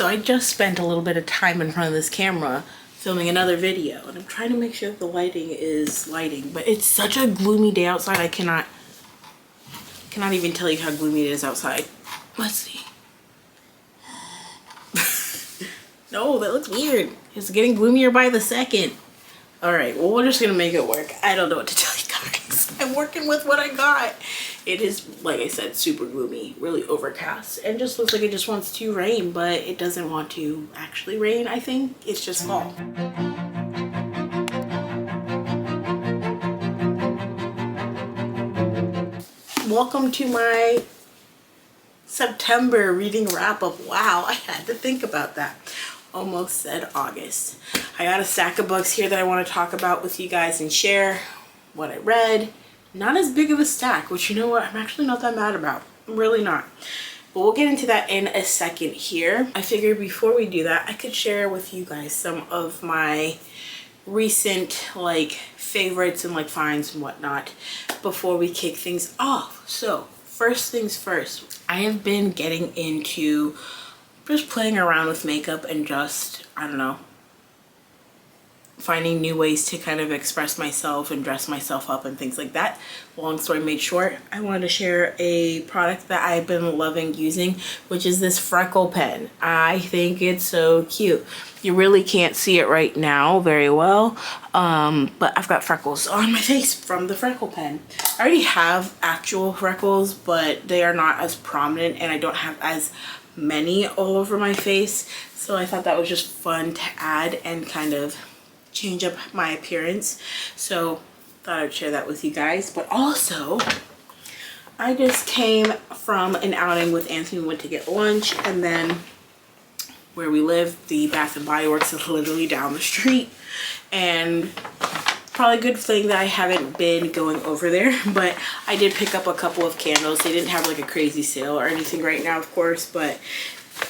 So I just spent a little bit of time in front of this camera filming another video, and I'm trying to make sure that the lighting is lighting, but it's such a gloomy day outside. I cannot even tell you how gloomy it is outside. Let's see. No, that looks weird. It's getting gloomier by the second. All right, well, we're just gonna make it work. I don't know what to tell you guys. I'm working with what I got. It is, like I said, super gloomy, really overcast, and just looks like it just wants to rain, but it doesn't want to actually rain. I think it's just fall. Welcome to my September reading wrap-up. Wow, I had to think about that. Almost said August. I got a stack of books here that I want to talk about with you guys and share what I read. Not as big of a stack, which, you know what, I'm actually not that mad about. I'm really not. But we'll get into that in a second here. I figured before we do that, I could share with you guys some of my recent like favorites and like finds and whatnot before we kick things off. So first things first, I have been getting into just playing around with makeup and just, I don't know, finding new ways to kind of express myself and dress myself up and things like that. Long story made short, I wanted to share a product that I've been loving using, which is this freckle pen. I think it's so cute. You really can't see it right now very well, but I've got freckles on my face from the freckle pen. I already have actual freckles, but they are not as prominent and I don't have as many all over my face. So I thought that was just fun to add and kind of change up my appearance. So thought I'd share that with you guys. But also, I just came from an outing with Anthony. We went to get lunch, and then where we live, the Bath and Body Works is literally down the street, and probably a good thing that I haven't been going over there. But I did pick up a couple of candles. They didn't have like a crazy sale or anything right now, of course, but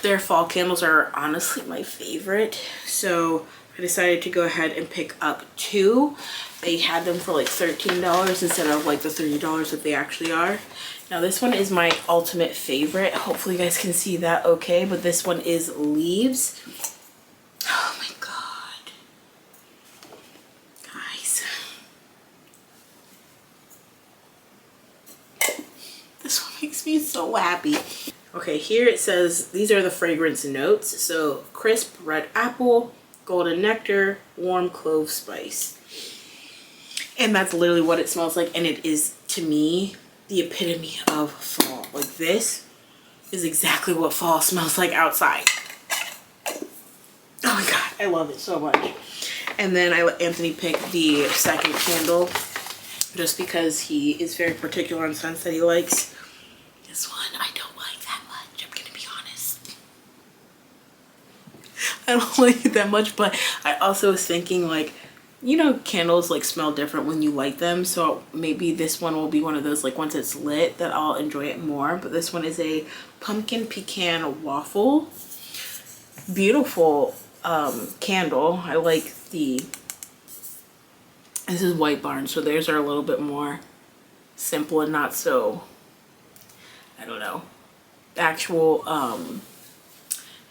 their fall candles are honestly my favorite. So I decided to go ahead and pick up two. They had them for like $13 instead of like the $30 that they actually are. Now this one is my ultimate favorite. Hopefully you guys can see that okay, but this one is Leaves. Oh my god. Guys. This one makes me so happy. Okay, here it says these are the fragrance notes. So crisp red apple, golden nectar, warm clove spice. And that's literally what it smells like, and it is, to me, the epitome of fall. Like, this is exactly what fall smells like outside. Oh my god, I love it so much. And then I let Anthony pick the second candle just because he is very particular on scents that he likes. This one I don't like that much, I'm gonna be honest. I don't like it that much, but I also was thinking, like, you know, candles like smell different when you light them, so maybe this one will be one of those, like, once it's lit that I'll enjoy it more. But this one is a pumpkin pecan waffle. Beautiful candle. I like this is White Barn, so theirs are a little bit more simple and not so, I don't know, actual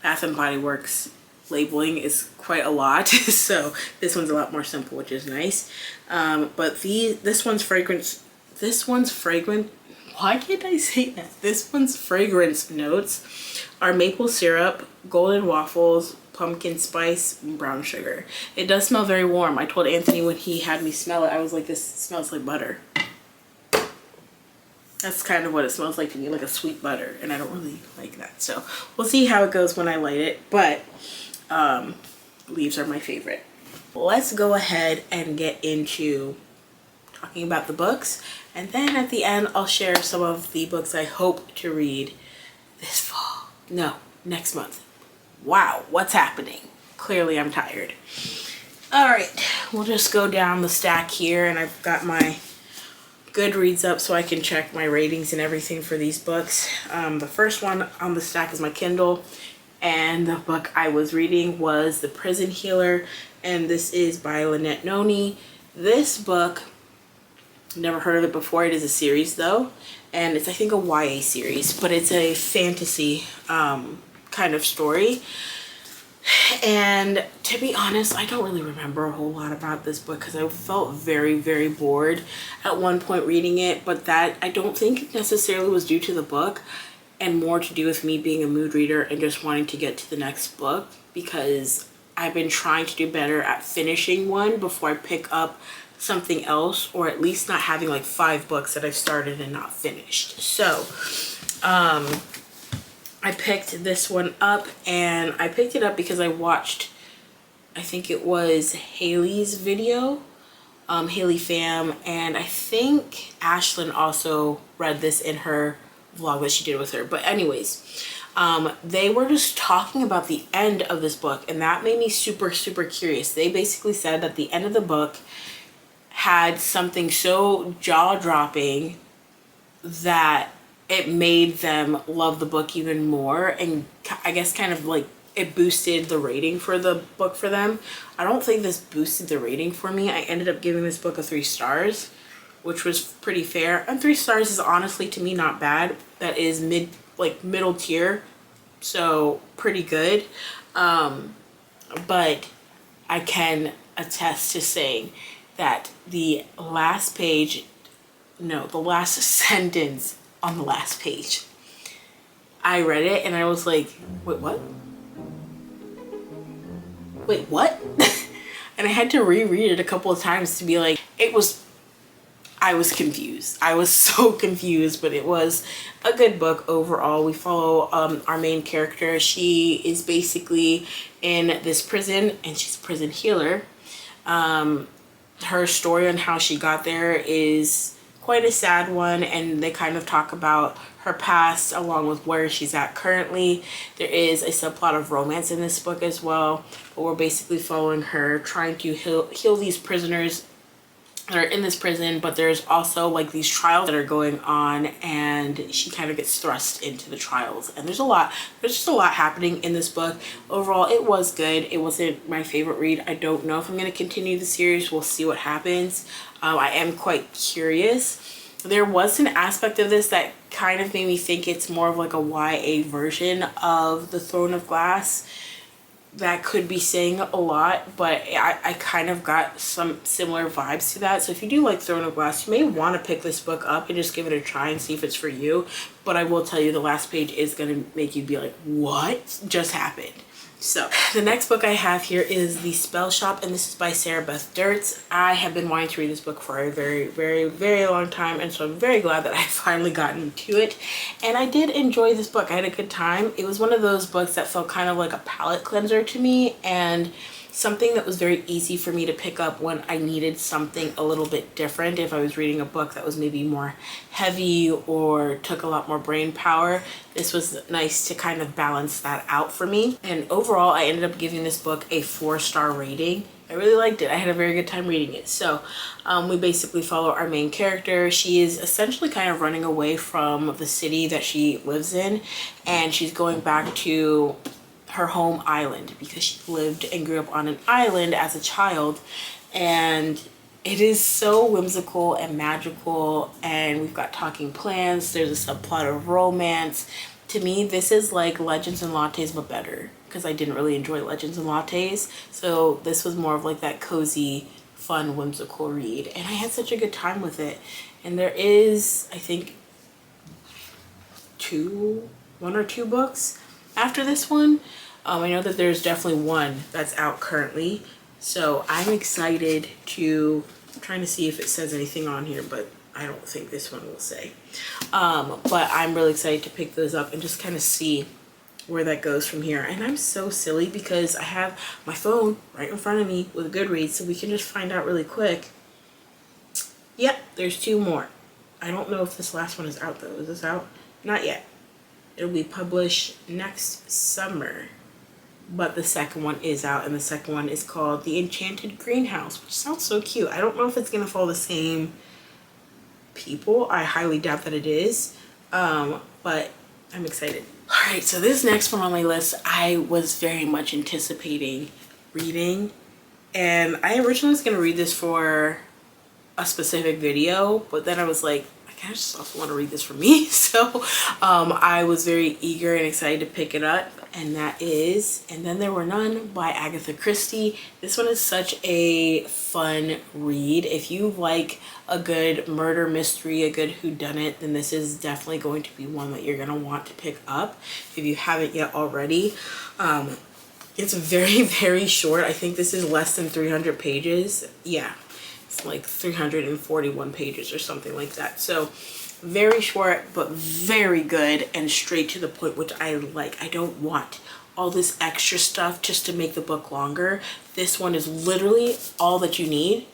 Bath and Body Works labeling is quite a lot. So this one's a lot more simple, which is nice. But this one's fragrant, why can't I say that? This one's fragrance notes are maple syrup, golden waffles, pumpkin spice, and brown sugar. It does smell very warm. I told Anthony when he had me smell it, I was like, this smells like butter. That's kind of what it smells like to me, like a sweet butter, and I don't really like that. So we'll see how it goes when I light it, but Leaves are my favorite. Let's go ahead and get into talking about the books, and then at the end I'll share some of the books I hope to read this fall. No, next month. Wow, what's happening? Clearly I'm tired. All right, we'll just go down the stack here, and I've got my Goodreads up so I can check my ratings and everything for these books. The first one on the stack is my Kindle, and the book I was reading was The Prison Healer, and this is by Lynette Noni. This book, never heard of it before. It is a series though, and it's, I think, a YA series, but it's a fantasy kind kind of story. And to be honest, I don't really remember a whole lot about this book because I felt very, very bored at one point reading it, but that I don't think necessarily was due to the book and more to do with me being a mood reader and just wanting to get to the next book, because I've been trying to do better at finishing one before I pick up something else, or at least not having like 5 books that I've started and not finished. So I picked this one up, and I picked it up because I watched, I think it was Haley's video, Haley Fam, and I think Ashlyn also read this in her vlog that she did with her. But anyways, they were just talking about the end of this book, and that made me super, super curious. They basically said that the end of the book had something so jaw-dropping that it made them love the book even more, and I guess kind of like it boosted the rating for the book for them. I don't think this boosted the rating for me. I ended up giving this book a 3 stars, which was pretty fair. And 3 stars is honestly, to me, not bad. That is middle tier, so pretty good. But I can attest to saying that the last sentence on the last page, I read it and I was like, wait, what? Wait, what? And I had to reread it a couple of times to be like, I was confused. I was so confused, but it was a good book overall. We follow our main character. She is basically in this prison, and she's a prison healer. Her story on how she got there is quite a sad one, and they kind of talk about her past along with where she's at currently. There is a subplot of romance in this book as well, but we're basically following her trying to heal these prisoners that are in this prison, but there's also like these trials that are going on, and she kind of gets thrust into the trials, and there's just a lot happening in this book. Overall, it was good. It wasn't my favorite read. I don't know if I'm going to continue the series. We'll see what happens. I am quite curious. There was an aspect of this that kind of made me think it's more of like a YA version of The Throne of Glass. That could be saying a lot, but I kind of got some similar vibes to that. So if you do like Throne of Glass, you may want to pick this book up and just give it a try and see if it's for you. But I will tell you, the last page is going to make you be like, what just happened? So the next book I have here is The Spell Shop, and this is by Sarah Beth Dirts. I have been wanting to read this book for a very, very, very long time, and so I'm very glad that I finally gotten to it. And I did enjoy this book. I had a good time. It was one of those books that felt kind of like a palate cleanser to me, and something that was very easy for me to pick up when I needed something a little bit different. If I was reading a book that was maybe more heavy or took a lot more brain power, this was nice to kind of balance that out for me. And overall, I ended up giving this book a 4-star rating. I really liked it. I had a very good time reading it. So we basically follow our main character. She is essentially kind of running away from the city that she lives in, and she's going back to her home island because she lived and grew up on an island as a child. And it is so whimsical and magical, and we've got talking plants. There's a subplot of romance. To me, this is like Legends and Lattes but better, because I didn't really enjoy Legends and Lattes, so this was more of like that cozy, fun, whimsical read, and I had such a good time with it. And there is, I think, 1 or 2 books after this one. I know that there's definitely one that's out currently, so I'm excited to, I'm trying to see if it says anything on here, but I don't think this one will say. But I'm really excited to pick those up and just kind of see where that goes from here. And I'm so silly because I have my phone right in front of me with Goodreads, so we can just find out really quick. Yep, there's 2 more. I don't know if this last one is out though. Is this out? Not yet. It'll be published next summer. But the second one is out, and the second one is called The Enchanted Greenhouse, which sounds so cute. I don't know if it's going to follow the same people. I highly doubt that it is, but I'm excited. All right, so this next one on my list, I was very much anticipating reading, and I originally was going to read this for a specific video, but then I was like, I just also want to read this for me. So I was very eager and excited to pick it up. and that is And Then There Were None by Agatha Christie. This one is such a fun read. If you like a good murder mystery, a good whodunit, then this is definitely going to be one that you're going to want to pick up if you haven't yet already. It's very, very short. I think this is less than 300 pages. Yeah, it's like 341 pages or something like that. So very short, but very good and straight to the point, which I like. I don't want all this extra stuff just to make the book longer. This one is literally all that you need.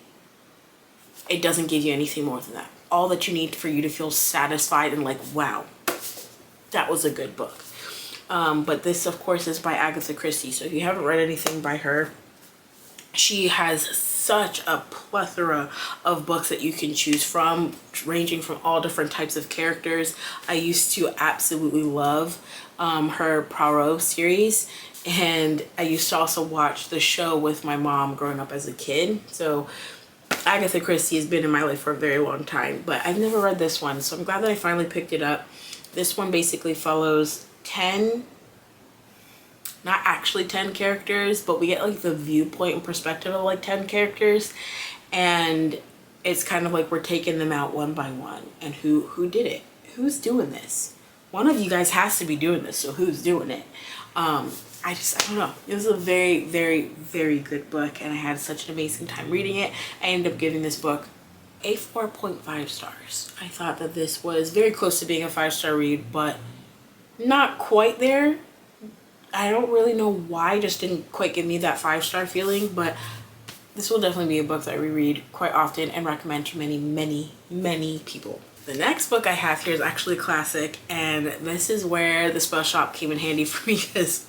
It doesn't give you anything more than that. All that you need for you to feel satisfied and like, wow, that was a good book. But this, of course, is by Agatha Christie. So if you haven't read anything by her, she has such a plethora of books that you can choose from, ranging from all different types of characters. I used to absolutely love her Poirot series, and I used to also watch the show with my mom growing up as a kid. So Agatha Christie has been in my life for a very long time, but I've never read this one, so I'm glad that I finally picked it up. This one basically follows 10, not actually 10 characters, but we get like the viewpoint and perspective of like 10 characters, and it's kind of like we're taking them out one by one. And who did it? Who's doing this? One of you guys has to be doing this, so who's doing it? I don't know. It was a very, very, very good book, and I had such an amazing time reading it. I ended up giving this book a 4.5 stars. I thought that this was very close to being a 5-star read, but not quite there. I don't really know why, just didn't quite give me that 5-star feeling, but this will definitely be a book that I reread quite often and recommend to many, many, many people. The next book I have here is actually a classic, and this is where the spell shop came in handy for me because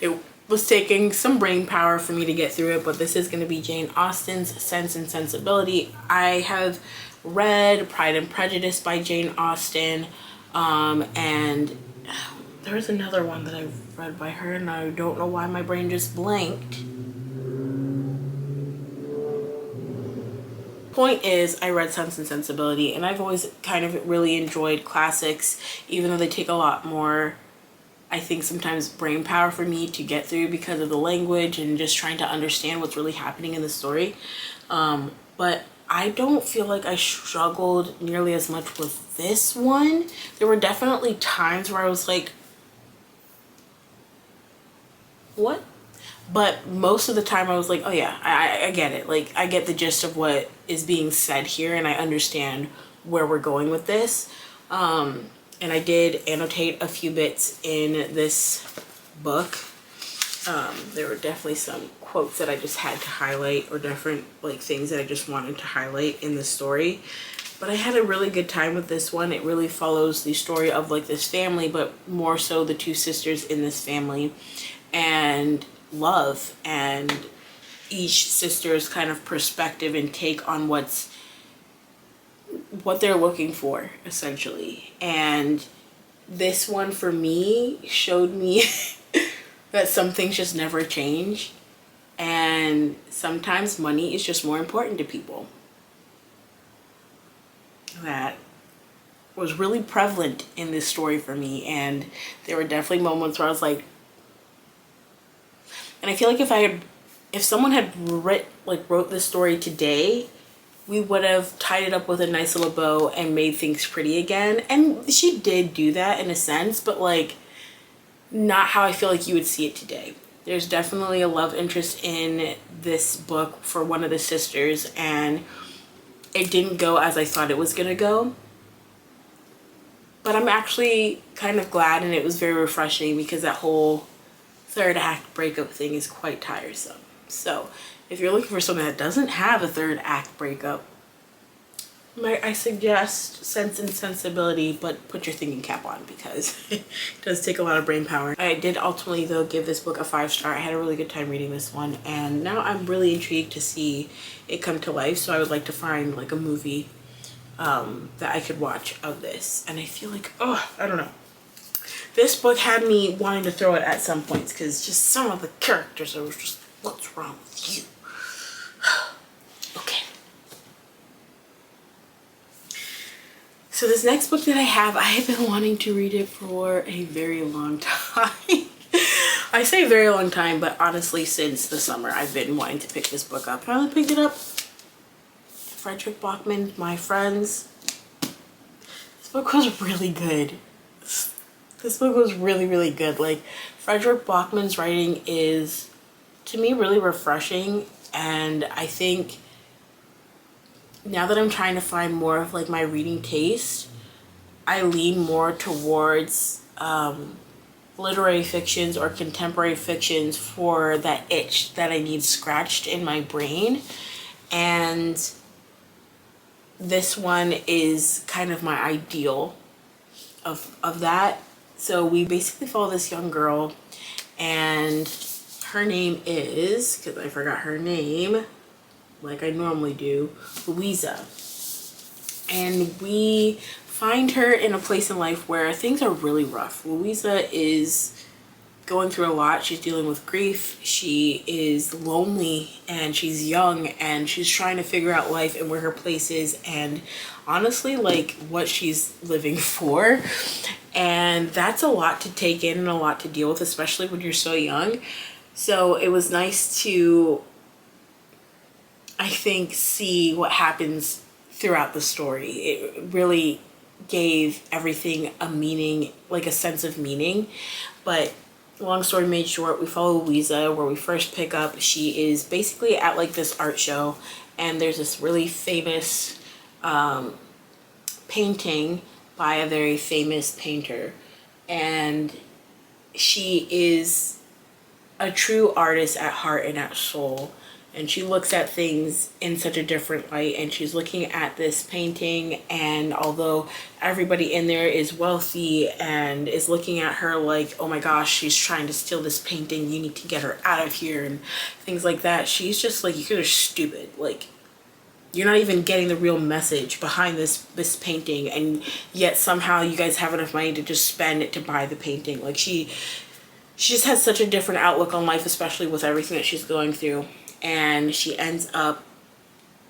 it was taking some brain power for me to get through it. But this is going to be Jane Austen's Sense and Sensibility. I have read Pride and Prejudice by Jane Austen, and there's another one that I've read by her, and I don't know why my brain just blanked. Point is, I read Sense and Sensibility, and I've always kind of really enjoyed classics, even though they take a lot more, I think, sometimes brain power for me to get through because of the language and just trying to understand what's really happening in the story. But I don't feel like I struggled nearly as much with this one. There were definitely times where I was like, what? But most of the time I was like, oh yeah, I get it. Like, I get the gist of what is being said here, and I understand where we're going with this. And I did annotate a few bits in this book. There were definitely some quotes that I just had to highlight, or different like things that I just wanted to highlight in the story. But I had a really good time with this one. It really follows the story of like this family, but more so the two sisters in this family, and love, and each sister's kind of perspective and take on what they're looking for, essentially. And this one for me showed me that some things just never change, and sometimes money is just more important to people. That was really prevalent in this story for me, and there were definitely moments where I was like, and I feel like if someone had wrote this story today, we would have tied it up with a nice little bow and made things pretty again. And she did do that in a sense, but like not how I feel like you would see it today. There's definitely a love interest in this book for one of the sisters, and it didn't go as I thought it was gonna go. But I'm actually kind of glad, and it was very refreshing, because that whole third act breakup thing is quite tiresome. So if you're looking for something that doesn't have a third act breakup, I suggest Sense and Sensibility, but put your thinking cap on, because it does take a lot of brain power. I did ultimately though give this book a 5-star. I had a really good time reading this one, and now I'm really intrigued to see it come to life. So I would like to find like a movie that I could watch of this. And I feel like, I don't know. This book had me wanting to throw it at some points, because just some of the characters, I was just, what's wrong with you? Okay. So this next book that I have been wanting to read it for a very long time. I say very long time, but honestly, since the summer, I've been wanting to pick this book up. Finally picked it up. Frederick Bachman, My Friends. This book was really good. This book was really, really good. Like, Frederick Bachman's writing is, to me, really refreshing. And I think now that I'm trying to find more of like my reading taste, I lean more towards literary fictions or contemporary fictions for that itch that I need scratched in my brain. And this one is kind of my ideal of that. So we basically follow this young girl, and her name is, because I forgot her name like I normally do, Louisa. And we find her in a place in life where things are really rough. Louisa is going through a lot. She's dealing with grief. She is lonely, and she's young, and she's trying to figure out life and where her place is, and honestly, like, what she's living for. And that's a lot to take in and a lot to deal with, especially when you're so young. So it was nice to, I think, see what happens throughout the story. It really gave everything a meaning, like a sense of meaning. But long story made short, we follow Louisa. Where we first pick up, she is basically at like this art show, and there's this really famous painting by a very famous painter, and she is a true artist at heart and at soul. And she looks at things in such a different light, and she's looking at this painting, and although everybody in there is wealthy and is looking at her like, oh my gosh, she's trying to steal this painting, you need to get her out of here and things like that, she's just like, you guys are stupid. Like, you're not even getting the real message behind this painting, and yet somehow you guys have enough money to just spend it to buy the painting. Like, she just has such a different outlook on life, especially with everything that she's going through. And she ends up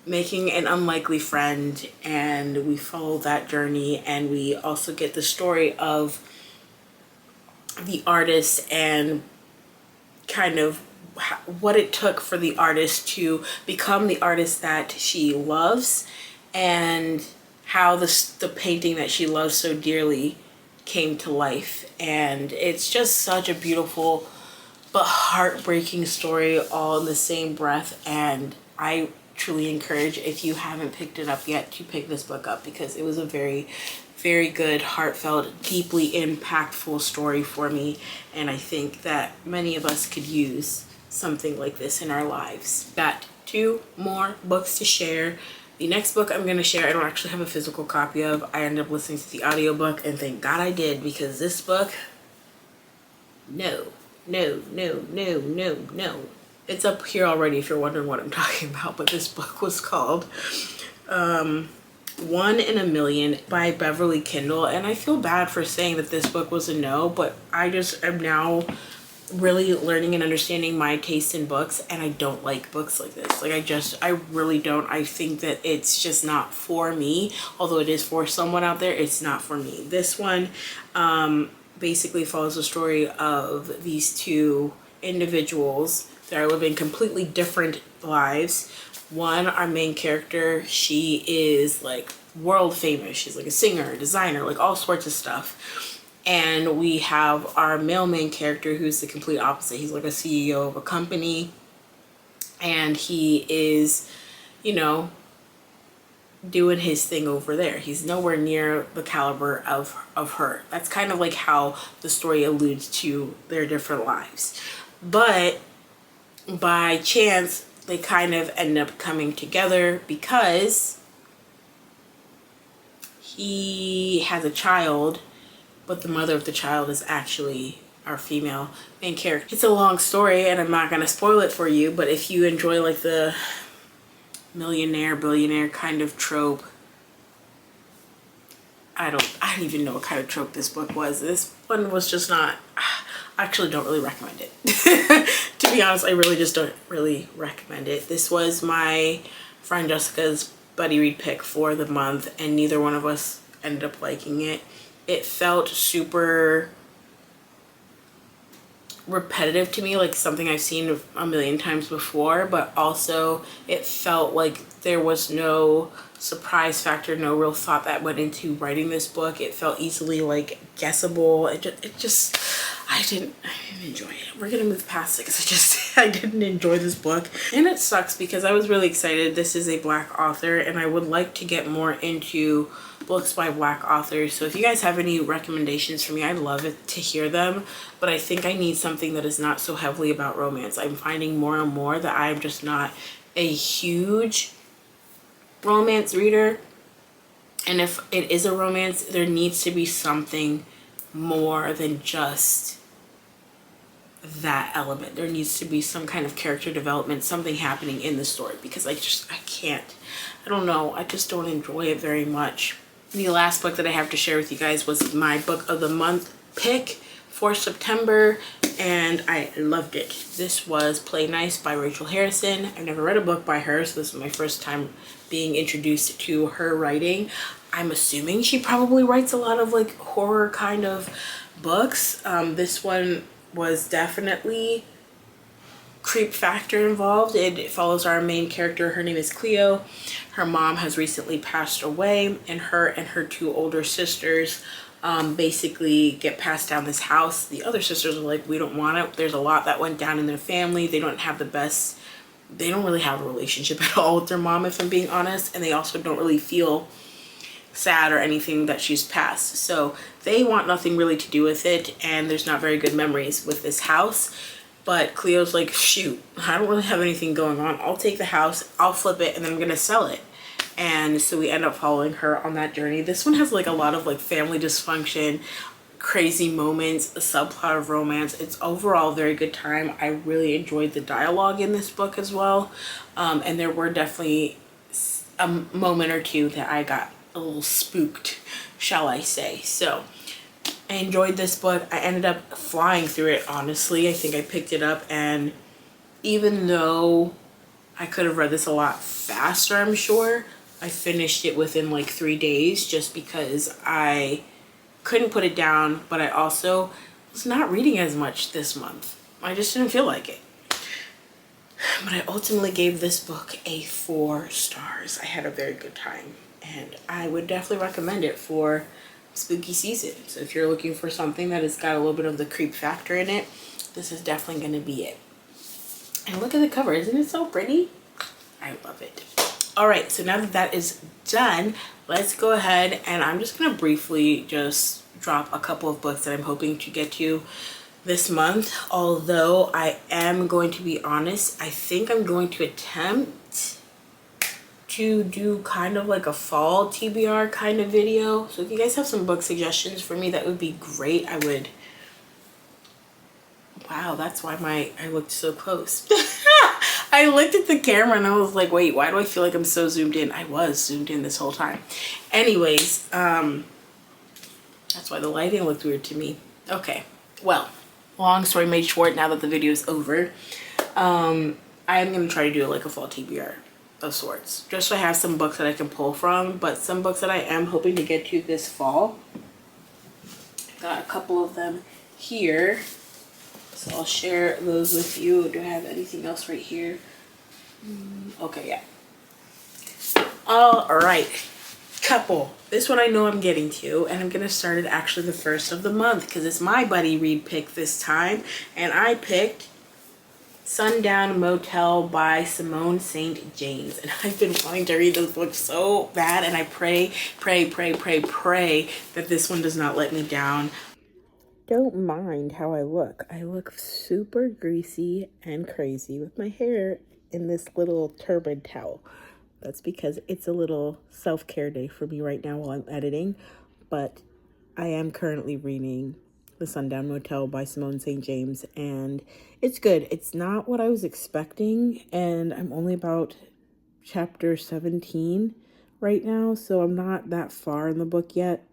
making an unlikely friend, and we follow that journey, and we also get the story of the artist and kind of what it took for the artist to become the artist that she loves, and how the painting that she loves so dearly came to life. And it's just such a beautiful but heartbreaking story all in the same breath. And I truly encourage, if you haven't picked it up yet, to pick this book up, because it was a very, very good, heartfelt, deeply impactful story for me. And I think that many of us could use something like this in our lives. Got 2 more books to share. The next book I'm going to share, I don't actually have a physical copy of. I ended up listening to the audiobook, and thank God I did, because this book, no. It's up here already if you're wondering what I'm talking about, but this book was called 1 in a Million by Beverly Kendall. And I feel bad for saying that this book was a no, but I just am now really learning and understanding my taste in books, and I don't like books like this. Like, I really don't. I think that it's just not for me. Although it is for someone out there, it's not for me. This one basically follows the story of these 2 individuals that are living completely different lives. One, our main character, she is like world famous. She's like a singer, a designer, like all sorts of stuff. And we have our male main character, who's the complete opposite. He's like a CEO of a company, and he is, you know, doing his thing over there. He's nowhere near the caliber of her. That's kind of like how the story alludes to their different lives. But by chance, they kind of end up coming together because he has a child, but the mother of the child is actually our female main character. It's a long story, and I'm not going to spoil it for you, but if you enjoy like the millionaire, billionaire kind of trope, I don't even know what kind of trope this book was. This one was just not, I actually don't really recommend it. To be honest, I really just don't really recommend it. This was my friend Jessica's buddy read pick for the month, and neither one of us ended up liking it. It felt super repetitive to me, like something I've seen a million times before, but also it felt like there was no surprise factor, no real thought that went into writing this book. It felt easily like guessable. I didn't enjoy it. We're gonna move past it because I didn't enjoy this book. And it sucks because I was really excited. This is a Black author and I would like to get more into books by Black authors. So if you guys have any recommendations for me, I'd love it to hear them. But I think I need something that is not so heavily about romance. I'm finding more and more that I'm just not a huge romance reader. And if it is a romance, there needs to be something more than just that element. There needs to be some kind of character development, something happening in the story, because I can't, I don't know, I just don't enjoy it very much. The last book that I have to share with you guys was my book of the month pick for September, and I loved it. This was Play Nice by Rachel Harrison. I've never read a book by her, so this is my first time being introduced to her writing. I'm assuming she probably writes a lot of like horror kind of books. This one was definitely creep factor involved. It follows our main character. Her name is Cleo. Her mom has recently passed away, and her two older sisters basically get passed down this house. The other sisters are like, we don't want it. There's a lot that went down in their family. They don't have the best, they don't really have a relationship at all with their mom, if I'm being honest, and they also don't really feel sad or anything that she's passed. So they want nothing really to do with it, and there's not very good memories with this house. But Cleo's like, shoot, I don't really have anything going on. I'll take the house, I'll flip it, and then I'm gonna sell it. And so we end up following her on that journey. This one has like a lot of like family dysfunction, crazy moments, a subplot of romance. It's overall a very good time. I really enjoyed the dialogue in this book as well. And there were definitely a moment or two that I got a little spooked, shall I say. So I enjoyed this book. I ended up flying through it, honestly. I think I picked it up, and even though I could have read this a lot faster, I'm sure, I finished it within like 3 days just because I couldn't put it down, but I also was not reading as much this month. I just didn't feel like it. But I ultimately gave this book a 4 stars. I had a very good time, and I would definitely recommend it for spooky season. So if you're looking for something that has got a little bit of the creep factor in it, this is definitely going to be it. And look at the cover. Isn't it so pretty? I love it. All right, so now that that is done, let's go ahead and I'm just going to briefly just drop a couple of books that I'm hoping to get to this month. Although I am going to be honest, I think I'm going to attempt to do kind of like a fall TBR kind of video. So if you guys have some book suggestions for me, that would be great. I would. Wow, that's why I looked so close. I looked at the camera and I was like, wait, why do I feel like I'm so zoomed in? I was zoomed in this whole time. Anyways, that's why the lighting looked weird to me. Okay, well, long story made short, now that the video is over, I'm going to try to do like a fall TBR of sorts, just so I have some books that I can pull from, but some books that I am hoping to get to this fall. Got a couple of them here, so I'll share those with you. Do I have anything else right here? Okay, yeah. All right, couple. This one I know I'm getting to, and I'm gonna start it actually the first of the month because it's my buddy read pick this time, and I picked Sundown Motel by Simone St. James, and I've been wanting to read this book so bad, and I pray that this one does not let me down. Don't mind how I look. I look super greasy and crazy with my hair in this little turban towel. That's because it's a little self-care day for me right now while I'm editing, but I am currently reading The Sundown Motel by Simone St. James, and it's good. It's not what I was expecting, and I'm only about chapter 17 right now, so I'm not that far in the book yet.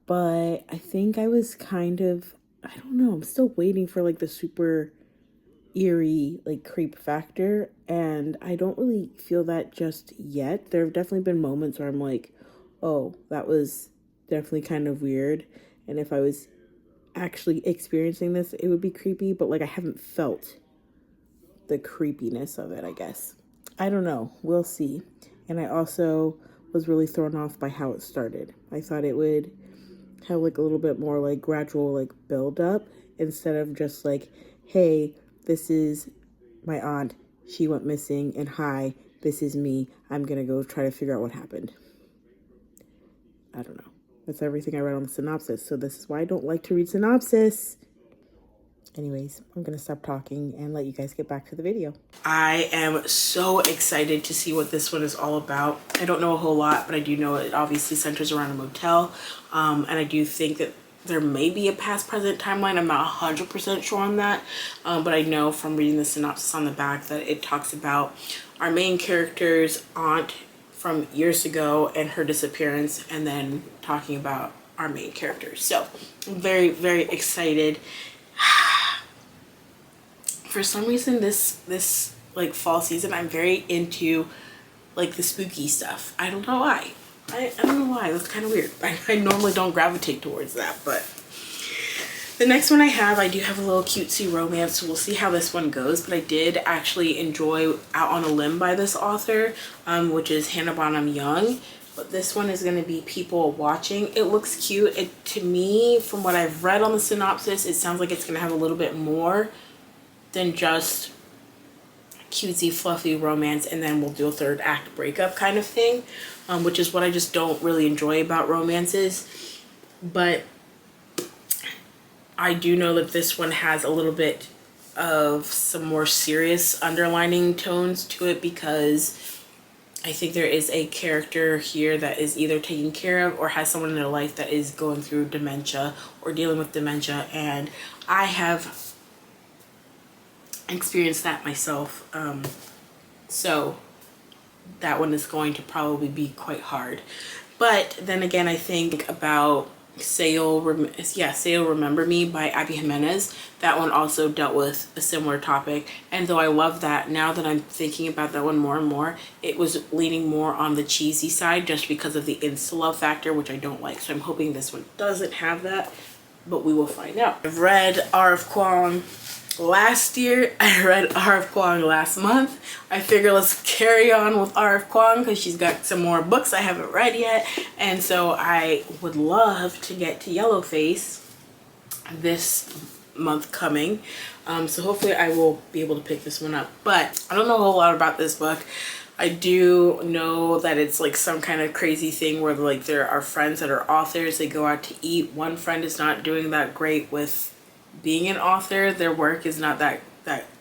But I think I was kind of, I don't know, I'm still waiting for like the super eerie like creep factor, and I don't really feel that just yet. There have definitely been moments where I'm like, oh, that was definitely kind of weird, and if I was actually experiencing this, it would be creepy, but like I haven't felt the creepiness of it, I guess. I don't know. We'll see. And I also was really thrown off by how it started. I thought it would have like a little bit more like gradual like build up instead of just like, hey, this is my aunt, she went missing, and hi, this is me, I'm gonna go try to figure out what happened. I don't know. That's everything I read on the synopsis, so this is why I don't like to read synopsis. Anyways, I'm gonna stop talking and let you guys get back to the video. I am so excited to see what this one is all about. I don't know a whole lot, but I do know it obviously centers around a motel, and I do think that there may be a past present timeline. I'm not 100% sure on that, but I know from reading the synopsis on the back that it talks about our main character's aunt from years ago and her disappearance, and then talking about our main characters. So I'm very, very excited. For some reason this like fall season, I'm very into like the spooky stuff. I don't know why. I don't know why. That's kind of weird. I normally don't gravitate towards that, but the next one I do have a little cutesy romance, so we'll see how this one goes. But I did actually enjoy Out on a Limb by this author, which is Hannah Bonham Young. But this one is going to be People Watching. It looks cute. To me, from what I've read on the synopsis, it sounds like it's going to have a little bit more than just cutesy fluffy romance and then we'll do a third act breakup kind of thing, which is what I just don't really enjoy about romances. But I do know that this one has a little bit of some more serious underlining tones to it, because I think there is a character here that is either taking care of or has someone in their life that is going through dementia or dealing with dementia, and I have experienced that myself, so that one is going to probably be quite hard. But then again, I think about Say You'll Remember Me by Abby Jimenez. That one also dealt with a similar topic, and though I love that, now that I'm thinking about that one more and more, it was leaning more on the cheesy side just because of the insta-love factor, which I don't like. So I'm hoping this one doesn't have that, but we will find out. I've read R.F. Kuang last year. I read R.F. Kuang last month. I figure let's carry on with R.F. Kuang because she's got some more books I haven't read yet, and so I would love to get to Yellowface this month coming, so hopefully I will be able to pick this one up. But I don't know a whole lot about this book. I do know that it's like some kind of crazy thing where like there are friends that are authors, they go out to eat. One friend is not doing that great with being an author. Their work is not that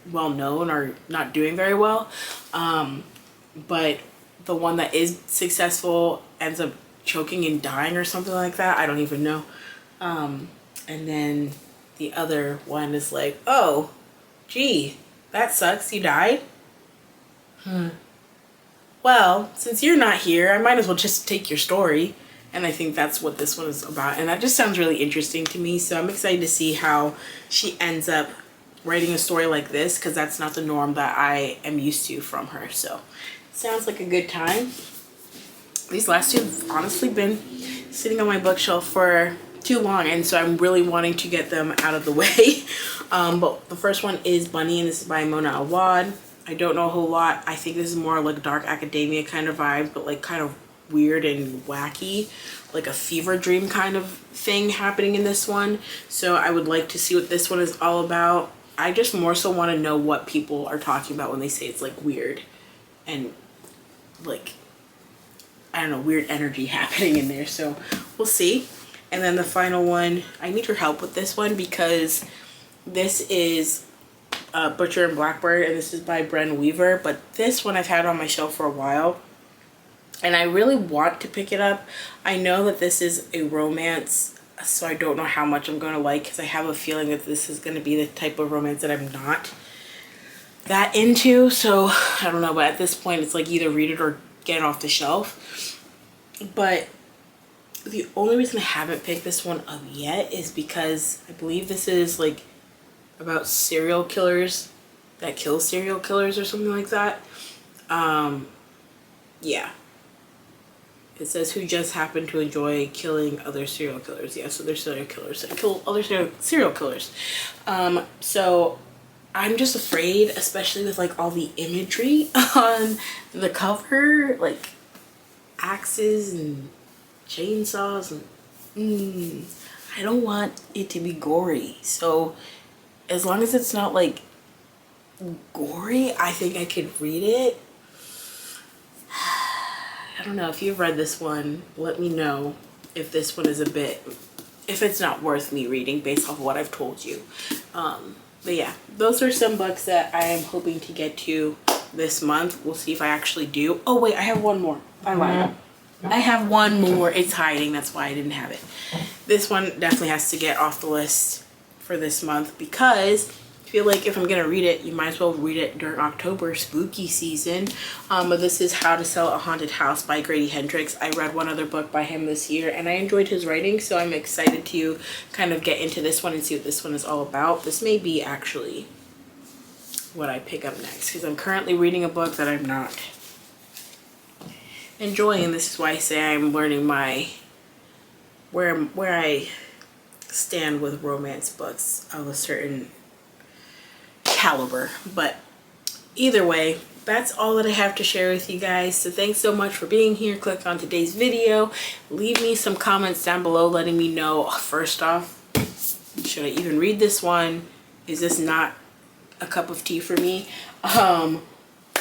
well known or not doing very well, but the one that is successful ends up choking and dying or something like that. I don't even know. And then the other one is like, oh gee, that sucks, you died. Well, since you're not here, I might as well just take your story. And I think that's what this one is about. And that just sounds really interesting to me. So I'm excited to see how she ends up writing a story like this, because that's not the norm that I am used to from her. So sounds like a good time. These last two have honestly been sitting on my bookshelf for too long, and so I'm really wanting to get them out of the way. But the first one is Bunny, and this is by Mona Awad. I don't know a whole lot. I think this is more like dark academia kind of vibe, but like kind of weird and wacky, like a fever dream kind of thing happening in this one. So I would like to see what this one is all about. I just more so want to know what people are talking about when they say it's like weird and like, I don't know, weird energy happening in there. So we'll see. And then the final one, I need your help with this one because this is Butcher and Blackbird, and this is by Bren Weaver. But this one I've had on my shelf for a while, and I really want to pick it up. I know that this is a romance, so I don't know how much I'm going to like, because I have a feeling that this is going to be the type of romance that I'm not that into. So I don't know, but at this point it's like either read it or get it off the shelf. But the only reason I haven't picked this one up yet is because I believe this is like about serial killers that kill serial killers or something like that. Yeah. It says who just happened to enjoy killing other serial killers. Yeah, so they're serial killers that kill other serial killers. So I'm just afraid, especially with like all the imagery on the cover, like axes and chainsaws and I don't want it to be gory. So as long as it's not like gory, I think I could read it. I don't know if you've read this one. Let me know if this one is a bit, if it's not worth me reading based off of what I've told you. But yeah, those are some books that I am hoping to get to this month. We'll see if I actually do. Oh wait, I have one more. I lied. I have one more. It's hiding. That's why I didn't have it. This one definitely has to get off the list for this month because I feel like if I'm gonna read it, you might as well read it during October, spooky season. But this is How to Sell a Haunted House by Grady Hendrix. I read one other book by him this year and I enjoyed his writing, so I'm excited to kind of get into this one and see what this one is all about. This may be actually what I pick up next because I'm currently reading a book that I'm not enjoying, and this is why I say I'm learning my where I stand with romance books of a certain caliber. But either way, that's all that I have to share with you guys. So thanks so much for being here. Click on today's video. Leave me some comments down below letting me know, first off, should I even read this one? Is this not a cup of tea for me?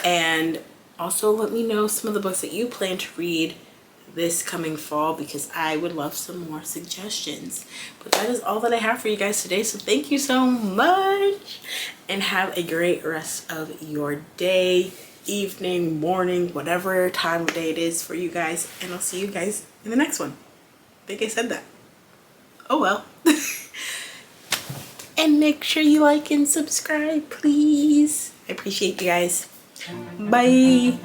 And also let me know some of the books that you plan to read this coming fall because I would love some more suggestions. But that is all that I have for you guys today. So thank you so much and have a great rest of your day, evening, morning, whatever time of day it is for you guys. And I'll see you guys in the next one. I think I said that. Oh well. And make sure you like and subscribe, please. I appreciate you guys. Bye.